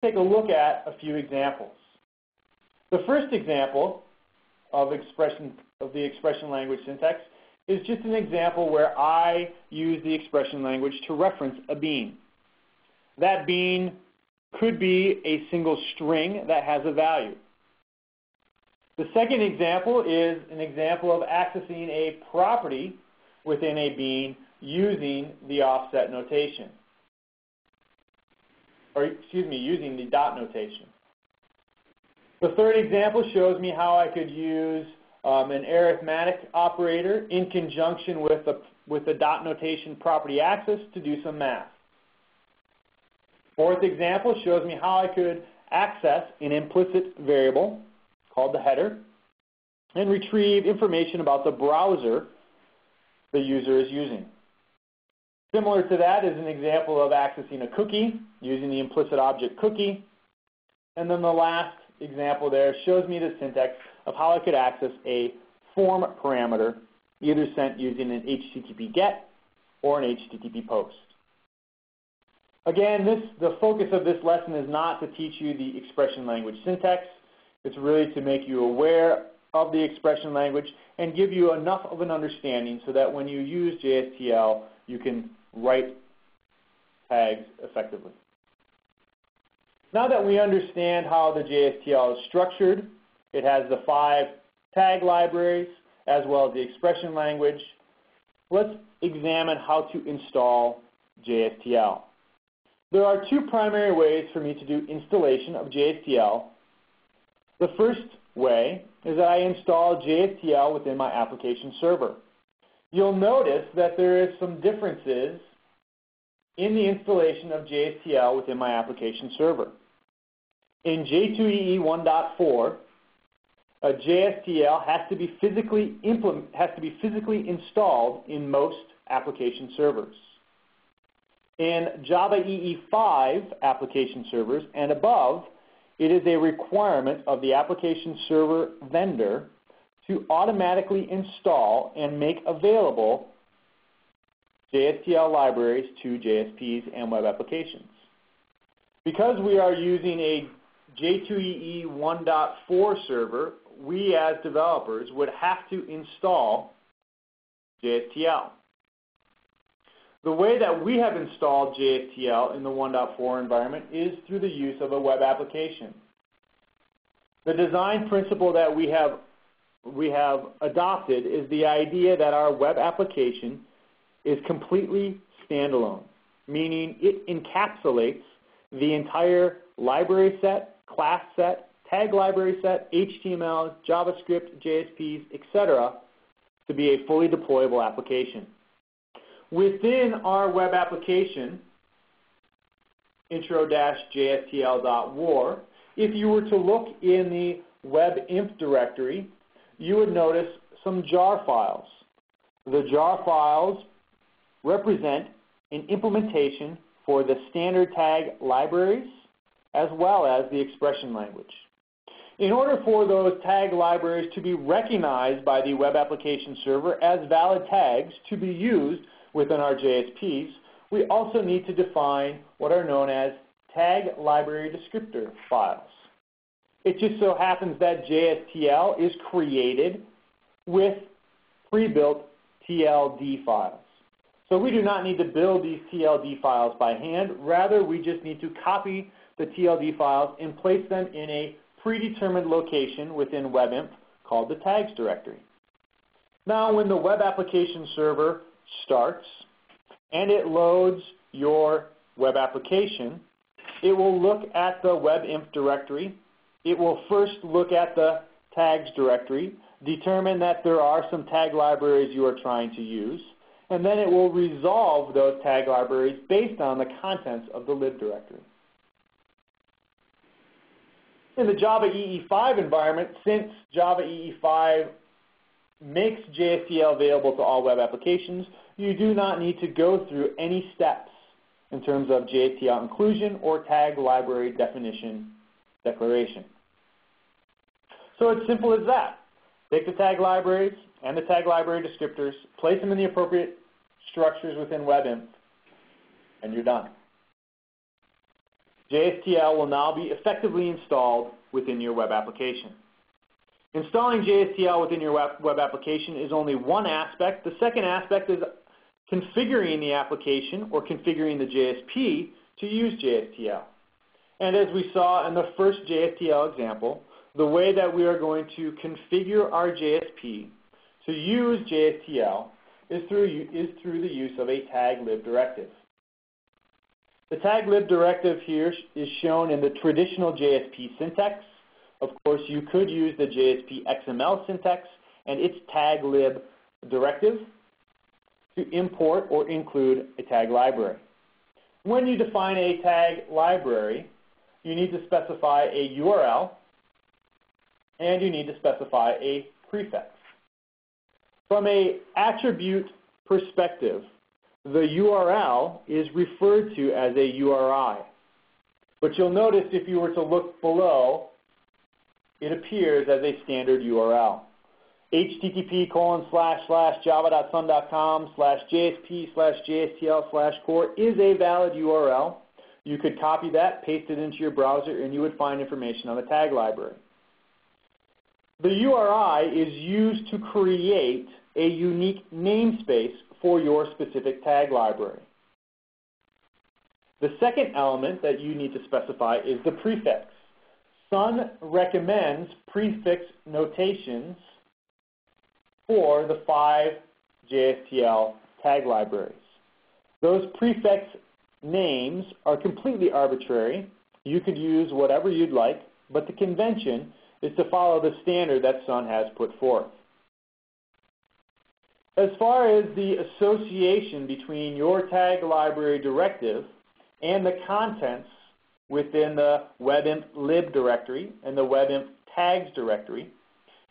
take a look at a few examples. The first example of the expression language syntax is just an example where I use the expression language to reference a bean. That bean could be a single string that has a value. The second example is an example of accessing a property within a bean using the offset notation. Or, excuse me, using the dot notation. The third example shows me how I could use an arithmetic operator in conjunction with the dot notation property access to do some math. Fourth example shows me how I could access an implicit variable called the header and retrieve information about the browser the user is using. Similar to that is an example of accessing a cookie using the implicit object cookie. And then the last example there shows me the syntax of how I could access a form parameter, either sent using an HTTP GET or an HTTP POST. Again, the focus of this lesson is not to teach you the expression language syntax. It's really to make you aware of the expression language and give you enough of an understanding so that when you use JSTL, you can write tags effectively. Now that we understand how the JSTL is structured, it has the 5 tag libraries as well as the expression language. Let's examine how to install JSTL. There are 2 primary ways for me to do installation of JSTL. The first way is that I install JSTL within my application server. You'll notice that there is some differences in the installation of JSTL within my application server. In J2EE 1.4, a JSTL has to be physically installed in most application servers. In Java EE5 application servers and above, it is a requirement of the application server vendor to automatically install and make available JSTL libraries to JSPs and web applications. Because we are using a J2EE 1.4 server, we as developers would have to install JSTL. The way that we have installed JSTL in the 1.4 environment is through the use of a web application. The design principle that we have adopted is the idea that our web application is completely standalone, meaning it encapsulates the entire library set, class set, tag library set, HTML, JavaScript, JSPs, etc., to be a fully deployable application. Within our web application, intro-jstl.war, if you were to look in the webinf directory, you would notice some jar files. The jar files represent an implementation for the standard tag libraries as well as the expression language. In order for those tag libraries to be recognized by the web application server as valid tags to be used within our JSPs, we also need to define what are known as tag library descriptor files. It just so happens that JSTL is created with pre-built TLD files. So we do not need to build these TLD files by hand. Rather, we just need to copy the TLD files and place them in a predetermined location within webinf called the tags directory. Now, when the web application server starts and it loads your web application, it will look at the webinf directory. It will first look at the tags directory, determine that there are some tag libraries you are trying to use, and then it will resolve those tag libraries based on the contents of the lib directory. In the Java EE5 environment, since Java EE5 makes JSTL available to all web applications, you do not need to go through any steps in terms of JSTL inclusion or tag library definition declaration. So it's simple as that. Take the tag libraries and the tag library descriptors, place them in the appropriate structures within webinf, and you're done. JSTL will now be effectively installed within your web application. Installing JSTL within your web application is only one aspect. The second aspect is configuring the application or configuring the JSP to use JSTL. And as we saw in the first JSTL example, the way that we are going to configure our JSP to use JSTL is through the use of a taglib directive. The taglib directive here is shown in the traditional JSP syntax. Of course, you could use the JSP XML syntax and its taglib directive to import or include a tag library. When you define a tag library, you need to specify a URL and you need to specify a prefix. From an attribute perspective, the URL is referred to as a URI. But you'll notice if you were to look below, it appears as a standard URL. http://java.sun.com/JSP/JSTL/core is a valid URL. You could copy that, paste it into your browser, and you would find information on the tag library. The URI is used to create a unique namespace for your specific tag library. The second element that you need to specify is the prefix. Sun recommends prefix notations for the 5 JSTL tag libraries. Those prefix names are completely arbitrary. You could use whatever you'd like, but the convention is to follow the standard that Sun has put forth. As far as the association between your tag library directive and the contents within the webimp lib directory and the webimp tags directory,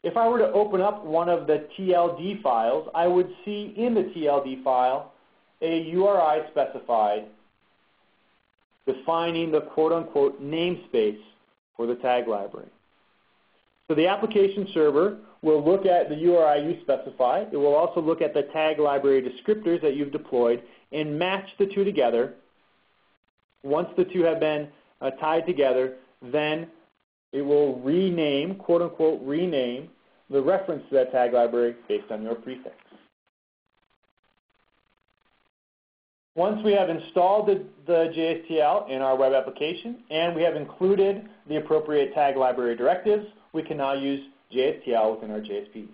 if I were to open up one of the TLD files, I would see in the TLD file a URI specified defining the quote-unquote namespace for the tag library. So the application server will look at the URI you specify. It will also look at the tag library descriptors that you've deployed and match the two together. Once the two have been tied together, then it will rename, quote-unquote rename, the reference to that tag library based on your prefix. Once we have installed the JSTL in our web application and we have included the appropriate tag library directives, we can now use JSTL within our JSPs.